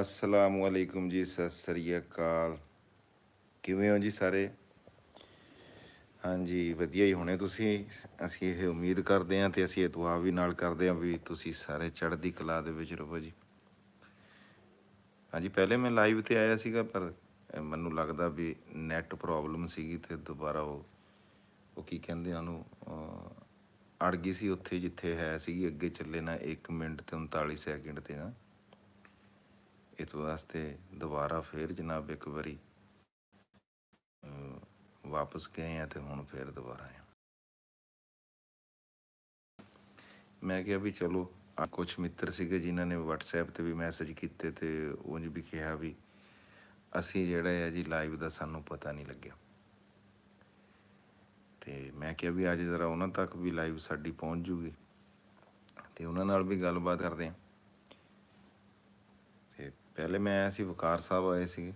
ਅਸਲਾਮੁਅਲੈਕੁਮ ਜੀ, ਸਤਿ ਸ੍ਰੀ ਅਕਾਲ। ਕਿਵੇਂ ਹੋ ਜੀ ਸਾਰੇ? ਹਾਂਜੀ, ਵਧੀਆ ਹੀ ਹੋਣੇ ਤੁਸੀਂ। ਅਸੀਂ ਇਹ ਉਮੀਦ ਕਰਦੇ ਹਾਂ ਅਤੇ ਅਸੀਂ ਇਹ ਦੁਆ ਵੀ ਨਾਲ ਕਰਦੇ ਹਾਂ ਵੀ ਤੁਸੀਂ ਸਾਰੇ ਚੜ੍ਹਦੀ ਕਲਾ ਦੇ ਵਿੱਚ ਰਹੋ ਜੀ। ਹਾਂਜੀ, ਪਹਿਲੇ ਮੈਂ ਲਾਈਵ 'ਤੇ ਆਇਆ ਸੀਗਾ, ਪਰ ਮੈਨੂੰ ਲੱਗਦਾ ਵੀ ਨੈੱਟ ਪ੍ਰੋਬਲਮ ਸੀਗੀ ਅਤੇ ਦੁਬਾਰਾ ਉਹ ਕੀ ਕਹਿੰਦੇ ਉਹਨੂੰ ਅੜ ਗਈ ਸੀ ਉੱਥੇ ਜਿੱਥੇ ਹੈ ਸੀਗੀ। ਅੱਗੇ ਚੱਲੇ ਨਾ 1 ਮਿੰਟ ਅਤੇ 39 ਸੈਕਿੰਡ 'ਤੇ ਨਾ, ਇਸ ਵਾਸਤੇ ਦੁਬਾਰਾ ਫਿਰ ਜਨਾਬ ਇੱਕ ਵਾਰੀ ਵਾਪਸ ਗਏ ਆ ਅਤੇ ਹੁਣ ਫਿਰ ਦੁਬਾਰਾ ਆਏ। ਮੈਂ ਕਿਹਾ ਵੀ ਚਲੋ, ਕੁਛ ਮਿੱਤਰ ਸੀਗੇ ਜਿਨ੍ਹਾਂ ਨੇ ਵਟਸਐਪ 'ਤੇ ਵੀ ਮੈਸੇਜ ਕੀਤੇ ਅਤੇ ਉਂਝ ਵੀ ਕਿਹਾ ਵੀ ਅਸੀਂ ਜਿਹੜਾ ਹੈ ਜੀ ਲਾਈਵ ਦਾ ਸਾਨੂੰ ਪਤਾ ਨਹੀਂ ਲੱਗਿਆ। ਅਤੇ ਮੈਂ ਕਿਹਾ ਵੀ ਅੱਜ ਜ਼ਰਾ ਉਹਨਾਂ ਤੱਕ ਵੀ ਲਾਈਵ ਸਾਡੀ ਪਹੁੰਚ ਜੂਗੀ ਅਤੇ ਉਹਨਾਂ ਨਾਲ ਵੀ ਗੱਲਬਾਤ ਕਰਦੇ ਹਾਂ। ਅਤੇ ਪਹਿਲੇ ਮੈਂ ਆਇਆ ਸੀ, ਵਕਾਰ ਸਾਹਿਬ ਆਏ ਸੀਗੇ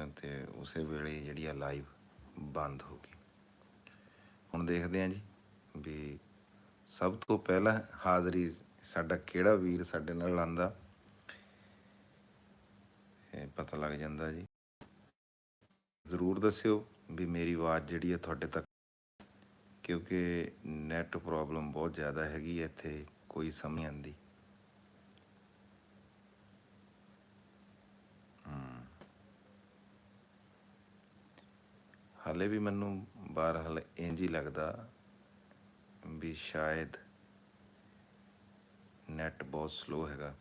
ਅਤੇ ਉਸੇ ਵੇਲੇ ਜਿਹੜੀ ਆ ਲਾਈਵ ਬੰਦ ਹੋ ਗਈ। ਹੁਣ ਦੇਖਦੇ ਹਾਂ ਜੀ ਵੀ ਸਭ ਤੋਂ ਪਹਿਲਾਂ ਹਾਜ਼ਰੀ ਸਾਡਾ ਕਿਹੜਾ ਵੀਰ ਸਾਡੇ ਨਾਲ ਲਾਉਂਦਾ, ਇਹ ਪਤਾ ਲੱਗ ਜਾਂਦਾ ਜੀ। ਜ਼ਰੂਰ ਦੱਸਿਓ ਵੀ ਮੇਰੀ ਆਵਾਜ਼ ਜਿਹੜੀ ਹੈ ਤੁਹਾਡੇ ਤੱਕ, ਕਿਉਂਕਿ ਨੈੱਟ ਪ੍ਰੋਬਲਮ ਬਹੁਤ ਜ਼ਿਆਦਾ ਹੈਗੀ ਹੈ ਇੱਥੇ, ਕੋਈ ਸਮਝ ਨਹੀਂ ਆਉਂਦੀ। ਹਾਲੇ ਵੀ ਮੈਨੂੰ ਬਹਰਹਾਲ ਇੰਝ ਹੀ ਲੱਗਦਾ ਵੀ ਸ਼ਾਇਦ ਨੈੱਟ ਬਹੁਤ ਸਲੋ ਹੈਗਾ।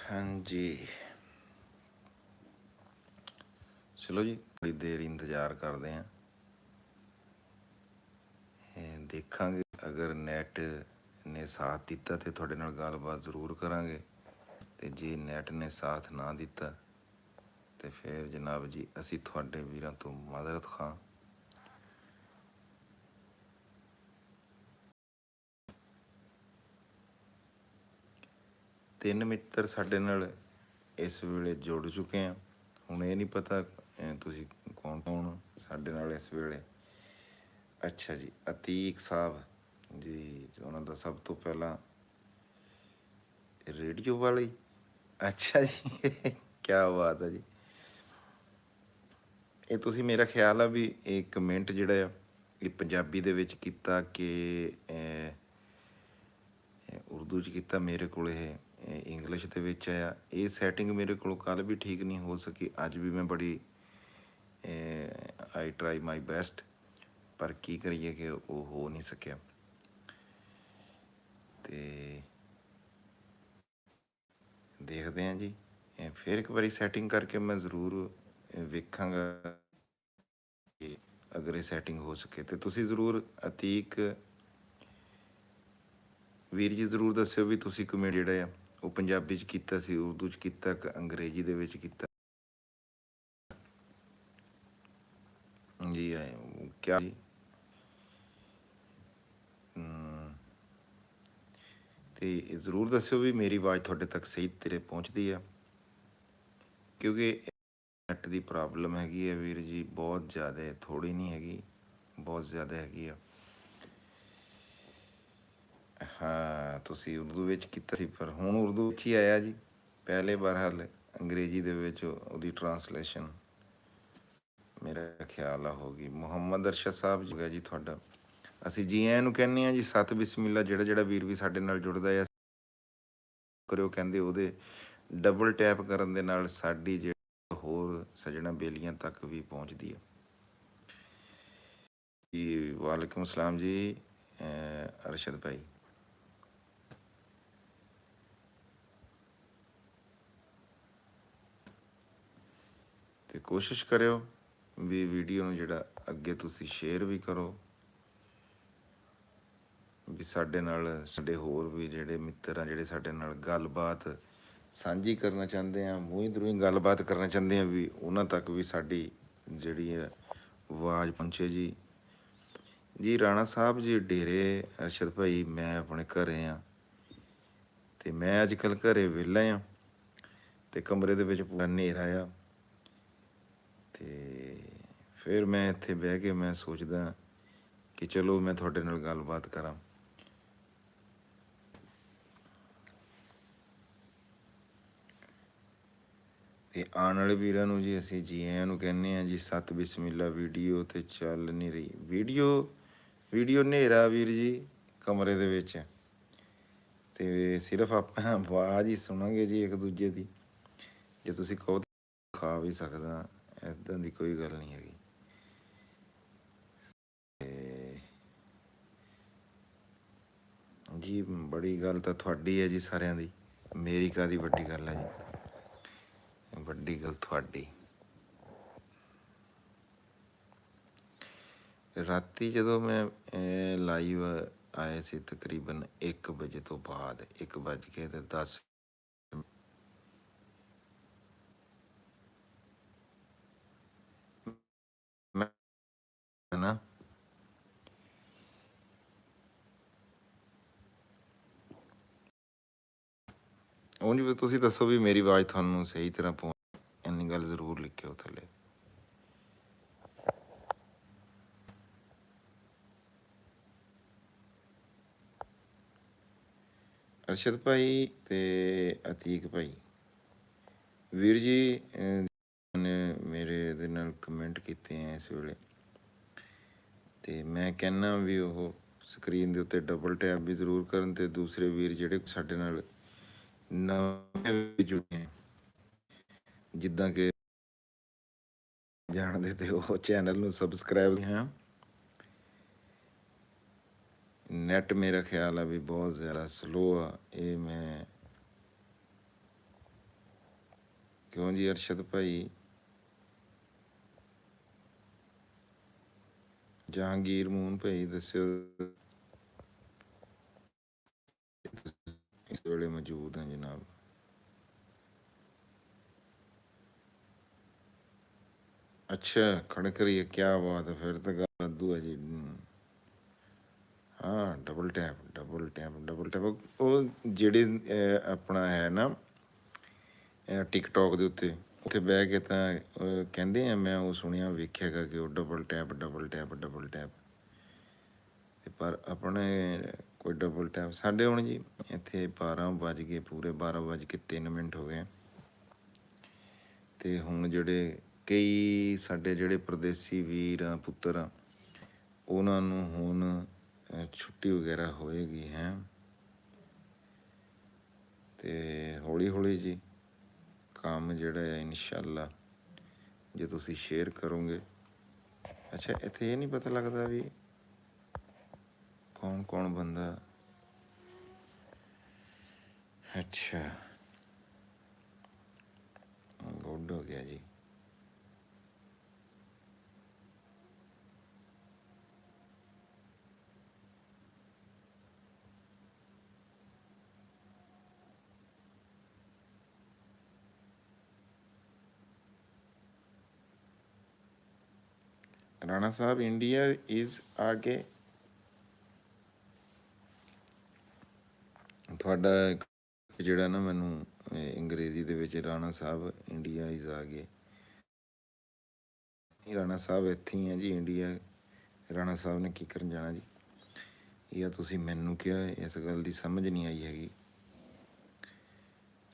ਹਾਂਜੀ, ਚਲੋ ਜੀ, ਬੜੀ ਦੇਰ ਇੰਤਜ਼ਾਰ ਕਰਦੇ ਹਾਂ। ਦੇਖਾਂਗੇ ਅਗਰ ਨੈੱਟ ਨੇ ਸਾਥ ਦਿੱਤਾ ਤਾਂ ਤੁਹਾਡੇ ਨਾਲ ਗੱਲਬਾਤ ਜ਼ਰੂਰ ਕਰਾਂਗੇ, ਅਤੇ ਜੇ ਨੈੱਟ ਨੇ ਸਾਥ ਨਾ ਦਿੱਤਾ ਅਤੇ ਫਿਰ ਜਨਾਬ ਜੀ ਅਸੀਂ ਤੁਹਾਡੇ ਵੀਰਾਂ ਤੋਂ ਮਾਜ਼ਰਤ ਖਾਂ। ਤਿੰਨ ਮਿੱਤਰ ਸਾਡੇ ਨਾਲ ਇਸ ਵੇਲੇ ਜੁੜ ਚੁੱਕੇ ਆ। ਹੁਣ ਇਹ ਨਹੀਂ ਪਤਾ ਤੁਸੀਂ ਕੌਣ ਸਾਡੇ ਨਾਲ ਇਸ ਵੇਲੇ। ਅੱਛਾ ਜੀ, ਅਤੀਕ ਸਾਹਿਬ ਜੀ, ਉਹਨਾਂ ਦਾ ਸਭ ਤੋਂ ਪਹਿਲਾਂ ਰੇਡੀਓ ਵਾਲੇ। ਅੱਛਾ ਜੀ, ਕਿਆ ਬਾਤ ਹੈ ਜੀ। ਇਹ ਤੁਸੀਂ, ਮੇਰਾ ਖਿਆਲ ਆ ਵੀ ਇਹ ਕਮੈਂਟ ਜਿਹੜਾ ਆ ਇਹ ਪੰਜਾਬੀ ਦੇ ਵਿੱਚ ਕੀਤਾ ਕਿ ਉਰਦੂ 'ਚ ਕੀਤਾ। ਮੇਰੇ ਕੋਲ ਇਹ ਇੰਗਲਿਸ਼ ਦੇ ਵਿੱਚ ਆਇਆ। ਇਹ ਸੈਟਿੰਗ ਮੇਰੇ ਕੋਲੋਂ ਕੱਲ੍ਹ ਵੀ ਠੀਕ ਨਹੀਂ ਹੋ ਸਕੀ, ਅੱਜ ਵੀ ਮੈਂ ਬੜੀ ਆਈ ਟਰਾਈ ਮਾਈ ਬੈਸਟ, ਪਰ ਕੀ ਕਰੀਏ ਕਿ ਉਹ ਹੋ ਨਹੀਂ ਸਕਿਆ। ਅਤੇ ਦੇਖਦੇ ਹਾਂ ਜੀ, ਫਿਰ ਇੱਕ ਵਾਰੀ ਸੈਟਿੰਗ ਕਰਕੇ ਮੈਂ ਜ਼ਰੂਰ ਵੇਖਾਂਗਾ ਕਿ ਅਗਰ ਇਹ ਸੈਟਿੰਗ ਹੋ ਸਕੇ ਤਾਂ ਤੁਸੀਂ ਜ਼ਰੂਰ ਅਤੀਕ ਵੀਰ ਜੀ ਜ਼ਰੂਰ ਦੱਸਿਓ ਵੀ ਤੁਸੀਂ ਕਮੈਂਟ ਜਿਹੜਾ ਆ ਉਹ ਪੰਜਾਬੀ 'ਚ ਕੀਤਾ ਸੀ, ਉਰਦੂ 'ਚ ਕੀਤਾ, ਅੰਗਰੇਜ਼ੀ ਦੇ ਵਿੱਚ ਕੀਤਾ ਜੀ। ਕਿਆ ਜੀ, ਅਤੇ ਜ਼ਰੂਰ ਦੱਸਿਓ ਵੀ ਮੇਰੀ ਆਵਾਜ਼ ਤੁਹਾਡੇ ਤੱਕ ਸਹੀ ਤੇਰੇ ਪਹੁੰਚਦੀ ਆ, ਕਿਉਂਕਿ ਨੈੱਟ ਦੀ ਪ੍ਰੋਬਲਮ ਹੈਗੀ ਹੈ ਵੀਰ ਜੀ, ਬਹੁਤ ਜ਼ਿਆਦਾ, ਥੋੜ੍ਹੀ ਨਹੀਂ ਹੈਗੀ, ਬਹੁਤ ਜ਼ਿਆਦਾ ਹੈਗੀ ਆ। ਹਾਂ, ਤੁਸੀਂ ਉਰਦੂ ਵਿੱਚ ਕੀਤਾ ਸੀ, ਪਰ ਹੁਣ ਉਰਦੂ ਵਿੱਚ ਹੀ ਆਇਆ ਜੀ। ਪਹਿਲੇ ਬਹਰਹਾਲ ਅੰਗਰੇਜ਼ੀ ਦੇ ਵਿੱਚ ਉਹਦੀ ਟਰਾਂਸਲੇਸ਼ਨ ਮੇਰਾ ਖਿਆਲ ਆ ਹੋ ਗਈ। ਮੁਹੰਮਦ ਅਰਸ਼ਦ ਸਾਹਿਬ ਜੀ ਹੈ ਜੀ ਤੁਹਾਡਾ, ਅਸੀਂ ਜੀ ਆਇਆਂ ਨੂੰ ਕਹਿੰਦੇ ਹਾਂ ਜੀ। ਸਤ ਬਿਸਮਿਲ੍ਲਾ। ਜਿਹੜਾ ਵੀਰ ਵੀ ਸਾਡੇ ਨਾਲ ਜੁੜਦਾ ਆ ਕਰਿਓ, ਕਹਿੰਦੇ ਉਹਦੇ ਡਬਲ ਟੈਪ ਕਰਨ ਦੇ ਨਾਲ ਸਾਡੀ ਜਿਹੜੀ ਹੋਰ ਸੱਜਣਾ ਬੇਲੀਆਂ ਤੱਕ ਵੀ ਪਹੁੰਚਦੀ ਹੈ ਜੀ। ਵਾਲੇਕੁਮ ਅਸਲਾਮ ਜੀ ਅਰਸ਼ਦ ਭਾਈ। ਅਤੇ ਕੋਸ਼ਿਸ਼ ਕਰਿਓ ਵੀ ਵੀਡੀਓ ਨੂੰ ਜਿਹੜਾ ਅੱਗੇ ਤੁਸੀਂ ਸ਼ੇਅਰ ਵੀ ਕਰੋ, ਵੀ ਸਾਡੇ ਨਾਲ ਸਾਡੇ ਹੋਰ ਵੀ ਜਿਹੜੇ ਮਿੱਤਰ ਆ ਜਿਹੜੇ ਸਾਡੇ ਨਾਲ ਗੱਲਬਾਤ ਸਾਂਝੀ ਕਰਨਾ ਚਾਹੁੰਦੇ ਆ, ਮੂੰਹ ਦਰੂੰ ਗੱਲਬਾਤ ਕਰਨਾ ਚਾਹੁੰਦੇ ਆ, ਵੀ ਉਹਨਾਂ ਤੱਕ ਵੀ ਸਾਡੀ ਜਿਹੜੀ ਹੈ ਆਵਾਜ਼ ਪਹੁੰਚੇ ਜੀ। ਜੀ ਰਾਣਾ ਸਾਹਿਬ ਜੀ ਡੇਰੇ ਅਰਸ਼ਦ ਭਾਈ, ਮੈਂ ਆਪਣੇ ਘਰ ਹਾਂ ਅਤੇ ਮੈਂ ਅੱਜ ਕੱਲ੍ਹ ਘਰ ਵਿਹਲਾ ਹਾਂ ਅਤੇ ਕਮਰੇ ਦੇ ਵਿੱਚ ਪੂਰਾ ਹਨੇਰਾ ਆ ਫਿਰ ਮੈਂ ਇੱਥੇ ਬਹਿ ਕੇ ਮੈਂ ਸੋਚਦਾ ਕਿ ਚਲੋ ਮੈਂ ਤੁਹਾਡੇ ਨਾਲ ਗੱਲਬਾਤ ਕਰਾਂ। ਤੇ ਆਉਣ ਵਾਲੇ ਵੀਰਾਂ ਨੂੰ ਜੀ ਅਸੀਂ ਜੀ ਆਇਆਂ ਨੂੰ ਕਹਿੰਦੇ ਹਾਂ ਜੀ। ਸਤ ਬਿਸਮਿਲ੍ਲਾ। ਵੀਡੀਓ ਤੇ ਚੱਲ ਨਹੀਂ ਰਹੀ। ਵੀਡੀਓ ਹਨੇਰਾ ਵੀਰ ਜੀ ਕਮਰੇ ਦੇ ਵਿੱਚ, ਤੇ ਸਿਰਫ ਆਪਾਂ ਆਵਾਜ਼ ਹੀ ਸੁਣਾਂਗੇ ਜੀ ਇੱਕ ਦੂਜੇ ਦੀ। ਜੇ ਤੁਸੀਂ ਕਹੋ ਖਾ ਵੀ ਸਕਦਾ, ਇੱਦਾਂ ਦੀ ਕੋਈ ਗੱਲ ਨਹੀਂ ਹੈਗੀ। ਜੀ ਬੜੀ ਗੱਲ ਤਾਂ ਤੁਹਾਡੀ ਹੈ ਜੀ, ਸਾਰਿਆਂ ਦੀ। ਮੇਰੀ ਕਾਹਦੀ ਵੱਡੀ ਗੱਲ ਹੈ ਜੀ, ਵੱਡੀ ਗੱਲ ਤੁਹਾਡੀ। ਰਾਤੀ ਜਦੋਂ ਮੈਂ ਲਾਈਵ ਆਏ ਸੀ ਤਕਰੀਬਨ 1 ਵਜੇ ਤੋਂ ਬਾਅਦ, 1:10 ਮੈਂ ਨਾ ਉਂਝ ਵੀ ਤੁਸੀਂ ਦੱਸੋ ਵੀ ਮੇਰੀ ਆਵਾਜ਼ ਤੁਹਾਨੂੰ ਸਹੀ ਤਰ੍ਹਾਂ ਪਹੁੰਚ, ਇੰਨੀ ਗੱਲ ਜ਼ਰੂਰ ਲਿਖਿਓ ਥੱਲੇ। ਅਰਸ਼ਦ ਭਾਈ ਤੇ ਅਤੀਕ ਭਾਈ, ਵੀਰ ਜੀ ਨੇ ਮੇਰੇ ਇਹਦੇ ਨਾਲ ਕਮੈਂਟ ਕੀਤੇ ਆ ਇਸ ਵੇਲੇ, ਤੇ ਮੈਂ ਕਹਿੰਦਾ ਵੀ ਉਹ ਸਕਰੀਨ ਦੇ ਉੱਤੇ ਡਬਲ ਟੈਪ ਵੀ ਜ਼ਰੂਰ ਕਰਨ। ਤੇ ਦੂਸਰੇ ਵੀਰ ਜਿਹੜੇ ਸਾਡੇ ਨਾਲ ਨਵੇਂ ਜੁੜੇ, ਜਿੱਦਾਂ ਕਿ ਜਾਣਦੇ ਤੇ ਉਹ ਚੈਨਲ ਨੂੰ ਸਬਸਕ੍ਰਾਈਬ ਹੈ। ਨੈਟ ਮੇਰਾ ਖਿਆਲ ਆ ਵੀ ਬਹੁਤ ਜ਼ਿਆਦਾ ਸਲੋ ਆ, ਇਹ ਮੈਂ ਕਿਉਂ ਜੀ ਅਰਸ਼ਦ ਭਾਈ? ਜਹਾਂਗੀਰ ਮੂਨ ਭਾਈ ਦੱਸਿਓ ਇਸ ਵੇਲੇ ਮੌਜੂਦ ਹਾਂ ਜਨਾਬ। ਅੱਛਾ ਖੜਕ ਰਹੀ ਹੈ, ਕਿਆ ਬਾਤ ਹੈ, ਫਿਰ ਤਾਂ ਗੱਲ ਵਾਧੂ ਹੈ ਜੀ। ਹਾਂ ਡਬਲ ਟੈਪ ਉਹ ਜਿਹੜੇ ਆਪਣਾ ਹੈ ਨਾ ਟਿਕਟੋਕ ਦੇ ਉੱਤੇ, ਉੱਥੇ ਬਹਿ ਕੇ ਤਾਂ ਕਹਿੰਦੇ ਆ, ਮੈਂ ਉਹ ਸੁਣਿਆ ਵੇਖਿਆ ਗਾ ਕਿ ਉਹ ਡਬਲ ਟੈਪ। ਤੇ ਪਰ ਆਪਣੇ ਕੋਈ ਡਬਲ ਟੈਪ ਸਾਡੇ ਹੁਣ ਜੀ ਇੱਥੇ 12 ਵੱਜ ਗਏ, ਪੂਰੇ 12:03 ਹੋ ਗਏ। ਤੇ ਹੁਣ ਜਿਹੜੇ ਕਈ ਸਾਡੇ ਜਿਹੜੇ ਪਰਦੇਸੀ ਵੀਰ ਆ, ਪੁੱਤਰ ਆ, ਉਹਨਾਂ ਨੂੰ ਹੁਣ ਛੁੱਟੀ ਵਗੈਰਾ ਹੋਏਗੀ ਹੈ। ਤੇ ਹੌਲੀ ਹੌਲੀ ਜੀ ਕੰਮ ਜਿਹੜਾ ਹੈ ਇਨਸ਼ਾਅੱਲਾ, ਜੇ ਤੁਸੀਂ ਸ਼ੇਅਰ ਕਰੋਗੇ। ਅੱਛਾ ਇੱਥੇ ਇਹ ਨਹੀਂ ਪਤਾ ਲੱਗਦਾ ਵੀ ਕੌਣ ਕੌਣ ਬੰਦਾ। ਅੱਛਾ ਗੁੱਡ ਹੋ ਗਿਆ ਜੀ। ਰਾਣਾ ਸਾਹਿਬ ਇੰਡੀਆ ਇਜ਼ ਆਗੇ। ਤੁਹਾਡਾ ਜਿਹੜਾ ਨਾ ਮੈਨੂੰ ਅੰਗਰੇਜ਼ੀ ਦੇ ਵਿੱਚ ਰਾਣਾ ਸਾਹਿਬ ਇੰਡੀਆ ਇਜ਼ ਆ ਗਏ। ਰਾਣਾ ਸਾਹਿਬ ਇੱਥੇ ਹੀ ਆ ਜੀ, ਇੰਡੀਆ। ਰਾਣਾ ਸਾਹਿਬ ਨੇ ਕੀ ਕਰਨ ਜਾਣਾ ਜੀ? ਜਾਂ ਤੁਸੀਂ ਮੈਨੂੰ ਕਿਹਾ, ਇਸ ਗੱਲ ਦੀ ਸਮਝ ਨਹੀਂ ਆਈ ਹੈਗੀ।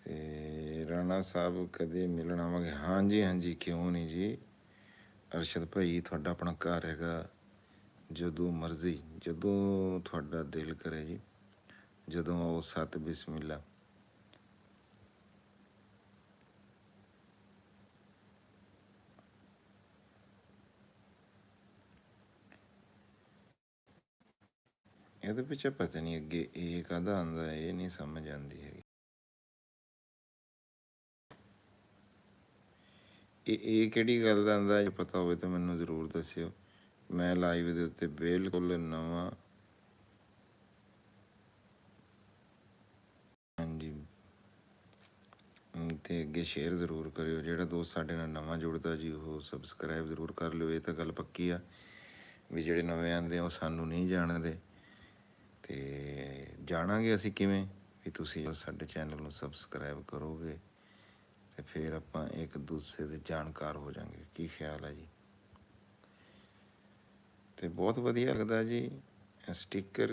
ਤੇ ਰਾਣਾ ਸਾਹਿਬ ਕਦੇ ਮਿਲਣ ਆਵਾਂਗੇ? ਹਾਂਜੀ ਕਿਉਂ ਨਹੀਂ ਜੀ ਅਰਸ਼ਦ ਭਾਈ, ਤੁਹਾਡਾ ਆਪਣਾ ਘਰ ਹੈਗਾ, ਜਦੋਂ ਮਰਜ਼ੀ, ਜਦੋਂ ਤੁਹਾਡਾ ਦਿਲ ਕਰੇ ਜੀ, ਜਦੋਂ ਆਓ। ਸਤ ਬਿਸਮਿਲ੍ਲਾ। ਇਹਦੇ ਪਿੱਛੇ ਪਤਾ ਨਹੀਂ ਅੱਗੇ ਇਹ ਕਾਹਦਾ ਆਉਂਦਾ, ਇਹ ਨਹੀਂ ਸਮਝ ਆਉਂਦੀ ਹੈਗੀ। ਇਹ ਕਿਹੜੀ ਗੱਲ ਦਾ ਆਉਂਦਾ? ਜੇ ਪਤਾ ਹੋਵੇ ਤਾਂ ਮੈਨੂੰ ਜ਼ਰੂਰ ਦੱਸਿਓ। ਮੈਂ ਲਾਈਵ ਦੇ ਉੱਤੇ ਬਿਲਕੁਲ ਨਵਾਂ। ਹਾਂਜੀ ਤੇ ਅੱਗੇ ਸ਼ੇਅਰ ਜ਼ਰੂਰ ਕਰਿਓ। ਜਿਹੜਾ ਦੋਸਤ ਸਾਡੇ ਨਾਲ ਨਵਾਂ ਜੁੜਦਾ ਜੀ, ਉਹ ਸਬਸਕ੍ਰਾਈਬ ਜ਼ਰੂਰ ਕਰ ਲਿਓ। ਇਹ ਤਾਂ ਗੱਲ ਪੱਕੀ ਆ ਵੀ ਜਿਹੜੇ ਨਵੇਂ ਆਉਂਦੇ ਆ ਉਹ ਸਾਨੂੰ ਨਹੀਂ ਜਾਣਦੇ, ਤੇ ਜਾਣਾਂਗੇ ਅਸੀਂ ਕਿਵੇਂ? ਵੀ ਤੁਸੀਂ ਸਾਡੇ ਚੈਨਲ ਨੂੰ ਸਬਸਕ੍ਰਾਈਬ ਕਰੋਗੇ ਤੇ ਫਿਰ ਆਪਾਂ ਇੱਕ ਦੂਸਰੇ ਦੇ ਜਾਣਕਾਰ ਹੋ ਜਾਵਾਂਗੇ। ਕੀ ਖਿਆਲ ਹੈ ਜੀ? ਤੇ ਬਹੁਤ ਵਧੀਆ ਲੱਗਦਾ ਜੀ ਸਟicker।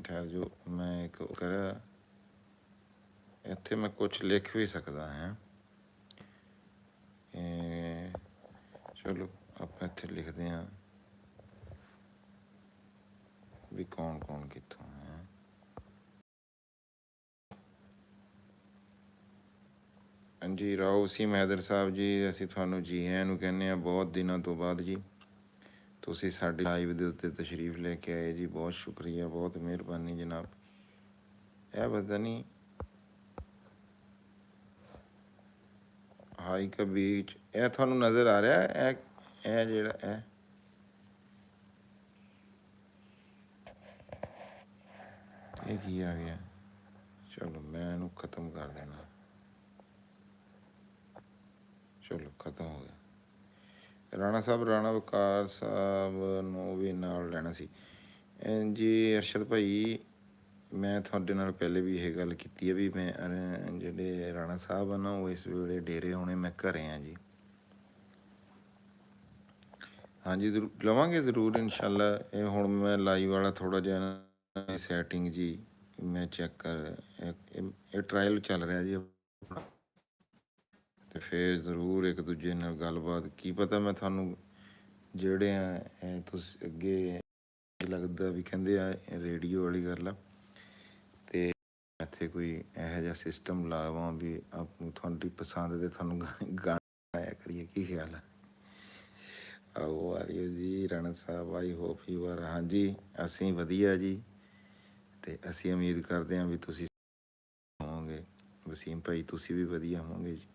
ਠਹਿਰ ਜੋ, ਮੈਂ ਇੱਕ ਕਰਾਂ, ਇੱਥੇ ਮੈਂ ਕੁਛ ਲਿਖ ਵੀ ਸਕਦਾ ਹਾਂ। ਚਲੋ ਆਪਾਂ ਇੱਥੇ ਲਿਖਦੇ ਹਾਂ ਵੀ ਕੌਣ ਕੌਣ ਕਿੱਥੋਂ ਹੈ। ਹਾਂਜੀ, ਰਾਓ ਸੀ ਮੈਦਰ ਸਾਹਿਬ ਜੀ, ਅਸੀਂ ਤੁਹਾਨੂੰ ਜੀ ਆਇਆਂ ਨੂੰ ਕਹਿੰਦੇ ਹਾਂ ਬਹੁਤ ਦਿਨਾਂ ਤੋਂ ਬਾਅਦ ਜੀ। ਤੁਸੀਂ ਸਾਡੇ ਲਾਈਵ ਦੇ ਉੱਤੇ ਤਸ਼ਰੀਫ ਲੈ ਕੇ ਆਏ ਜੀ, ਬਹੁਤ ਸ਼ੁਕਰੀਆ, ਬਹੁਤ ਮਿਹਰਬਾਨੀ ਜਨਾਬ। ਇਹ ਪਤਾ ਨਹੀਂ ਹਾਈ ਕਾ ਬੀਚ, ਇਹ ਤੁਹਾਨੂੰ ਨਜ਼ਰ ਆ ਰਿਹਾ? ਇਹ ਜਿਹੜਾ ਇਹ ਕੀ ਆ ਗਿਆ? ਚਲੋ ਮੈਂ ਇਹਨੂੰ ਖ਼ਤਮ ਕਰ ਦੇਣਾ। ਚਲੋ ਖ਼ਤਮ ਹੋ ਗਿਆ। ਰਾਣਾ ਸਾਹਿਬ, ਰਾਣਾ ਵਕਾਰ ਸਾਹਿਬ ਨੂੰ ਵੀ ਨਾਲ ਲੈਣਾ ਸੀ ਜੀ। ਅਰਸ਼ਦ ਭਾਈ, ਮੈਂ ਤੁਹਾਡੇ ਨਾਲ ਪਹਿਲੇ ਵੀ ਇਹ ਗੱਲ ਕੀਤੀ ਹੈ ਵੀ ਮੈਂ ਜਿਹੜੇ ਰਾਣਾ ਸਾਹਿਬ ਆ ਨਾ, ਉਹ ਇਸ ਵੇਲੇ ਡੇਰੇ ਹੋਣੇ, ਮੈਂ ਘਰੇ ਹਾਂ ਜੀ। ਹਾਂਜੀ ਜ਼ਰੂਰ ਲਵਾਂਗੇ, ਜ਼ਰੂਰ ਇਨਸ਼ਾਅੱਲਾ। ਇਹ ਹੁਣ ਮੈਂ ਲਾਈਵ ਵਾਲਾ ਥੋੜ੍ਹਾ ਜਿਹਾ ਸੈਟਿੰਗ ਜੀ ਮੈਂ ਚੈੱਕ ਕਰ, ਇਹ ਟਰਾਇਲ ਚੱਲ ਰਿਹਾ ਜੀ, ਅਤੇ ਫਿਰ ਜ਼ਰੂਰ ਇੱਕ ਦੂਜੇ ਨਾਲ ਗੱਲਬਾਤ। ਕੀ ਪਤਾ ਮੈਂ ਤੁਹਾਨੂੰ ਜਿਹੜੇ ਆ ਤੁਸੀਂ ਅੱਗੇ ਲੱਗਦਾ ਵੀ ਕਹਿੰਦੇ ਆ ਰੇਡੀਓ ਵਾਲੀ ਗੱਲ ਆ, ਅਤੇ ਇੱਥੇ ਕੋਈ ਇਹੋ ਜਿਹਾ ਸਿਸਟਮ ਲਾਵਾਂ ਵੀ ਆਪ ਨੂੰ ਤੁਹਾਡੀ ਪਸੰਦ ਦੇ ਤੁਹਾਨੂੰ ਗਾਣਾ ਆਇਆ ਕਰੀਏ। ਕੀ ਖਿਆਲ ਹੈ? ਆਓ ਆ ਰਹੀ ਜੀ ਰਾਣਾ ਸਾਹਿਬ, ਆਈ ਹੋਪ ਯੂ ਆਰ। ਹਾਂਜੀ ਅਸੀਂ ਵਧੀਆ ਜੀ, ਅਤੇ ਅਸੀਂ ਉਮੀਦ ਕਰਦੇ ਹਾਂ ਵੀ ਤੁਸੀਂ ਹੋਵੋਗੇ। ਵਸੀਮ ਭਾਈ ਤੁਸੀਂ ਵੀ ਵਧੀਆ ਹੋਵੋਗੇ ਜੀ।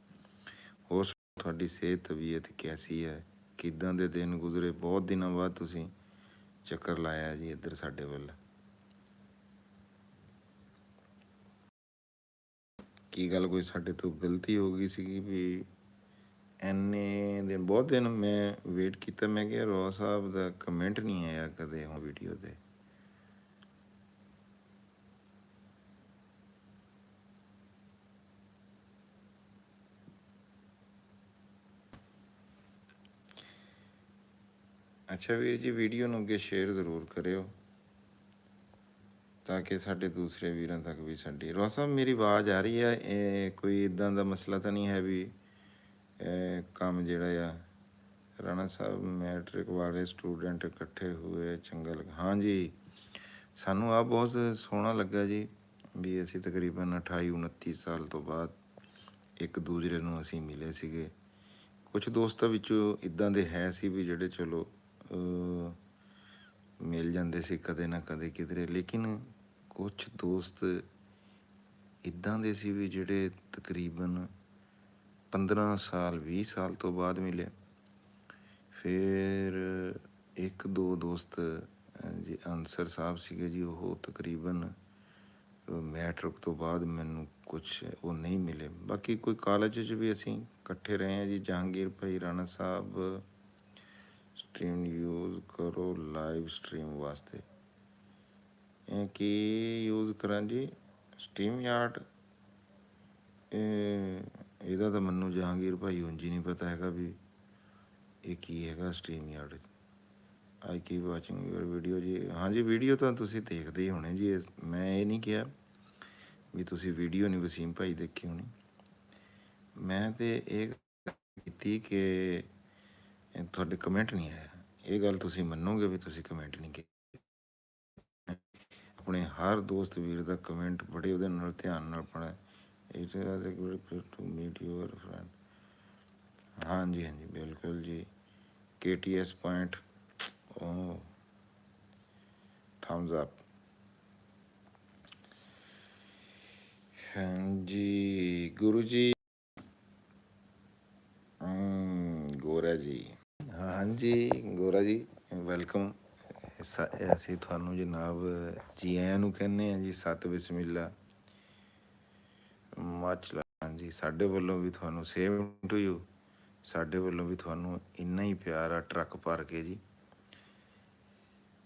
ਹੋਰ ਤੁਹਾਡੀ ਸਿਹਤ ਤਬੀਅਤ ਕੈਸੀ ਹੈ? ਕਿੱਦਾਂ ਦੇ ਦਿਨ ਗੁਜ਼ਰੇ? ਬਹੁਤ ਦਿਨਾਂ ਬਾਅਦ ਤੁਸੀਂ ਚੱਕਰ ਲਾਇਆ ਜੀ ਇੱਧਰ ਸਾਡੇ ਵੱਲ। ਕੀ ਗੱਲ ਕੋਈ ਸਾਡੇ ਤੋਂ ਗਲਤੀ ਹੋ ਗਈ ਸੀਗੀ ਵੀ ਇੰਨੇ ਦਿਨ? ਬਹੁਤ ਦਿਨ ਮੈਂ ਵੇਟ ਕੀਤਾ, ਮੈਂ ਕਿਹਾ ਰੌ ਸਾਹਿਬ ਦਾ ਕਮੈਂਟ ਨਹੀਂ ਆਇਆ ਕਦੇ ਉਹ ਵੀਡੀਓ 'ਤੇ। ਅੱਛਾ ਵੀਰ ਜੀ, ਵੀਡੀਓ ਨੂੰ ਅੱਗੇ ਸ਼ੇਅਰ ਜ਼ਰੂਰ ਕਰਿਓ ਤਾਂ ਕਿ ਸਾਡੇ ਦੂਸਰੇ ਵੀਰਾਂ ਤੱਕ ਵੀ ਸਾਡੀ। ਰੌ ਸਾਹਿਬ ਮੇਰੀ ਆਵਾਜ਼ ਆ ਰਹੀ ਹੈ? ਇਹ ਕੋਈ ਇੱਦਾਂ ਦਾ ਮਸਲਾ ਤਾਂ ਨਹੀਂ ਹੈ ਵੀ ਕੰਮ ਜਿਹੜਾ ਆ ਰਾਣਾ ਸਾਹਿਬ ਮੈਟ੍ਰਿਕ ਵਾਲੇ ਸਟੂਡੈਂਟ ਇਕੱਠੇ ਹੋਏ ਚੰਗਾ ਲੱਗਾ? ਹਾਂਜੀ ਸਾਨੂੰ ਆਪ ਬਹੁਤ ਸੋਹਣਾ ਲੱਗਾ ਜੀ ਵੀ ਅਸੀਂ ਤਕਰੀਬਨ 28-29 ਸਾਲ ਤੋਂ ਬਾਅਦ ਇੱਕ ਦੂਜੇ ਨੂੰ ਅਸੀਂ ਮਿਲੇ ਸੀਗੇ। ਕੁਛ ਦੋਸਤਾਂ ਵਿੱਚੋਂ ਇੱਦਾਂ ਦੇ ਹੈ ਸੀ ਵੀ ਜਿਹੜੇ ਚਲੋ ਮਿਲ ਜਾਂਦੇ ਸੀ ਕਦੇ ਨਾ ਕਦੇ ਕਿਧਰੇ, ਲੇਕਿਨ ਕੁਛ ਦੋਸਤ ਇੱਦਾਂ ਦੇ ਸੀ ਵੀ ਜਿਹੜੇ ਤਕਰੀਬਨ 15 ਸਾਲ 20 ਸਾਲ ਤੋਂ ਬਾਅਦ ਮਿਲੇ। ਫਿਰ ਇੱਕ ਦੋ ਦੋਸਤ ਜੀ ਅਨਸਰ ਸਾਹਿਬ ਸੀਗੇ ਜੀ, ਉਹ ਤਕਰੀਬਨ ਮੈਟ੍ਰਿਕ ਤੋਂ ਬਾਅਦ ਮੈਨੂੰ ਕੁਛ ਉਹ ਨਹੀਂ ਮਿਲੇ। ਬਾਕੀ ਕੋਈ ਕਾਲਜ 'ਚ ਵੀ ਅਸੀਂ ਇਕੱਠੇ ਰਹੇ ਹਾਂ ਜੀ। ਜਹਾਂਗੀਰ ਭਾਈ ਰਾਣਾ ਸਾਹਿਬ ਸਟ੍ਰੀਮ ਯੂਜ਼ ਕਰੋ ਲਾਈਵ ਸਟ੍ਰੀਮ ਵਾਸਤੇ। ਕੀ ਯੂਜ਼ ਕਰਾਂ ਜੀ? Stream yard? ਇਹਦਾ ਤਾਂ ਮੈਨੂੰ ਜਹਾਂਗੀਰ ਭਾਈ ਉਂਝ ਹੀ ਨਹੀਂ ਪਤਾ ਹੈਗਾ ਵੀ ਇਹ ਕੀ ਹੈਗਾ stream yard. I keep watching your video ਜੀ। ਹਾਂਜੀ ਵੀਡੀਓ ਤਾਂ ਤੁਸੀਂ ਦੇਖਦੇ ਹੀ ਹੋਣੇ ਜੀ। ਮੈਂ ਇਹ ਨਹੀਂ ਕਿਹਾ ਵੀ ਤੁਸੀਂ ਵੀਡੀਓ ਨਹੀਂ ਵਸੀਮ ਭਾਈ ਦੇਖੀ ਹੋਣੀ। ਮੈਂ ਤਾਂ ਇਹ ਕੀਤੀ ਕਿ ਤੁਹਾਡੇ ਕਮੈਂਟ ਨਹੀਂ ਆਇਆ। ਇਹ ਗੱਲ ਤੁਸੀਂ ਮੰਨੋਗੇ ਵੀ ਤੁਸੀਂ ਕਮੈਂਟ ਨਹੀਂ ਕੀਤਾ। ਆਪਣੇ ਹਰ ਦੋਸਤ ਵੀਰ ਦਾ ਕਮੈਂਟ ਬੜੇ ਉਹਦੇ ਨਾਲ ਧਿਆਨ ਨਾਲ ਪੜ੍ਹਿਆ। To meet your friend. ਹਾਂਜੀ ਹਾਂਜੀ ਬਿਲਕੁਲ ਜੀ। KTS point, thumbs up. ਹਾਂਜੀ ਗੁਰੂ ਜੀ, ਗੋਰਾ ਜੀ, ਹਾਂਜੀ ਗੋਰਾ ਜੀ ਵੈਲਕਮ। ਅਸੀਂ ਤੁਹਾਨੂੰ ਜਨਾਬ ਜੀ ਆਇਆਂ ਨੂੰ ਕਹਿੰਦੇ ਹਾਂ ਜੀ। ਸਤ ਬਿਸਮਿਲ੍ਲਾ ਮੱਚ ਲਾ। ਹਾਂਜੀ ਸਾਡੇ ਵੱਲੋਂ ਵੀ ਤੁਹਾਨੂੰ ਸੇਮ ਟੂ ਯੂ, ਸਾਡੇ ਵੱਲੋਂ ਵੀ ਤੁਹਾਨੂੰ ਇੰਨਾ ਹੀ ਪਿਆਰ ਆ ਟਰੱਕ ਭਰ ਕੇ ਜੀ।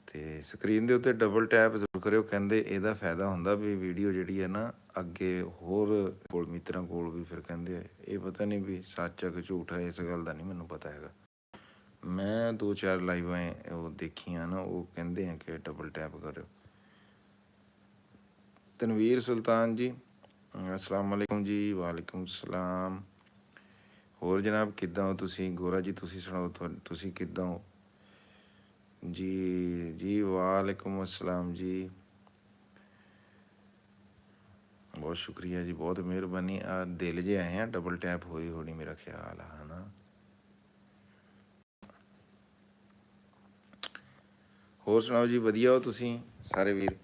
ਅਤੇ ਸਕਰੀਨ ਦੇ ਉੱਤੇ ਡਬਲ ਟੈਪ ਜ਼ਰੂਰ ਕਰਿਓ। ਕਹਿੰਦੇ ਇਹਦਾ ਫਾਇਦਾ ਹੁੰਦਾ ਵੀ ਵੀਡੀਓ ਜਿਹੜੀ ਹੈ ਨਾ ਅੱਗੇ ਹੋਰ ਕੋਲ ਮਿੱਤਰਾਂ ਕੋਲ ਵੀ ਫਿਰ ਕਹਿੰਦੇ ਇਹ ਪਤਾ ਨਹੀਂ ਵੀ ਸੱਚ ਆ ਕਿ ਝੂਠ ਹੈ, ਇਸ ਗੱਲ ਦਾ ਨਹੀਂ ਮੈਨੂੰ ਪਤਾ ਹੈਗਾ। ਮੈਂ 2-4 ਲਾਈਵਾਂ ਉਹ ਦੇਖੀਆਂ ਨਾ, ਉਹ ਕਹਿੰਦੇ ਆ ਕਿ ਡਬਲ ਟੈਪ ਕਰਿਓ। ਤਨਵੀਰ ਸੁਲਤਾਨ ਜੀ अस्सलाम वालेकुम जी। वालेकुम सलाम। ਹੋਰ ਜਨਾਬ ਕਿੱਦਾਂ ਹੋ ਤੁਸੀਂ? ਗੋਰਾ ਜੀ ਤੁਸੀਂ ਸੁਣਾਓ, ਤੁਸੀਂ ਕਿੱਦਾਂ ਹੋ ਜੀ? ਜੀ ਵਾਲੇਕੁਮ अस्सलाम ਜੀ, ਬਹੁਤ ਸ਼ੁਕਰੀਆ ਜੀ, ਬਹੁਤ ਮਿਹਰਬਾਨੀ। ਆ ਦਿਲ ਜੇ ਆਏ ਆ, ਡਬਲ ਟੈਪ ਹੋਈ ਹੋਣੀ ਮੇਰਾ ਖਿਆਲ ਆ, ਹੈ ਨਾ। ਹੋਰ ਸੁਣਾਓ ਜੀ, ਵਧੀਆ ਹੋ ਤੁਸੀਂ ਸਾਰੇ ਵੀਰ?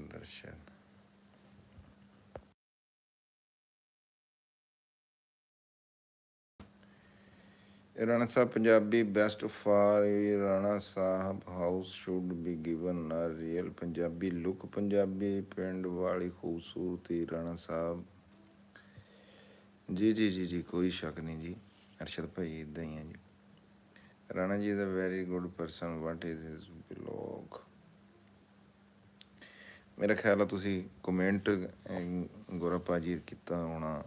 Darshan Rana Sahib Punjabi best for Rana Sahib house should be given a real Punjabi look, Punjabi ਪਿੰਡ ਵਾਲੀ ਖੂਬਸੂਰਤੀ। ਰਾਣਾ ਸਾਹਿਬ ਜੀ ਜੀ ਜੀ ਜੀ, ਕੋਈ ਸ਼ੱਕ ਨਹੀਂ ਜੀ, ਅਰਸ਼ਦ ਭਾਈ ਇੱਦਾਂ ਹੀ ਹੈ ਜੀ। Rana ji is a very good person, what is his blog. ਮੇਰਾ ਖਿਆਲ ਆ ਤੁਸੀਂ ਕਮੈਂਟ ਗੌਰਵ ਭਾਜੀ ਕੀਤਾ ਹੋਣਾ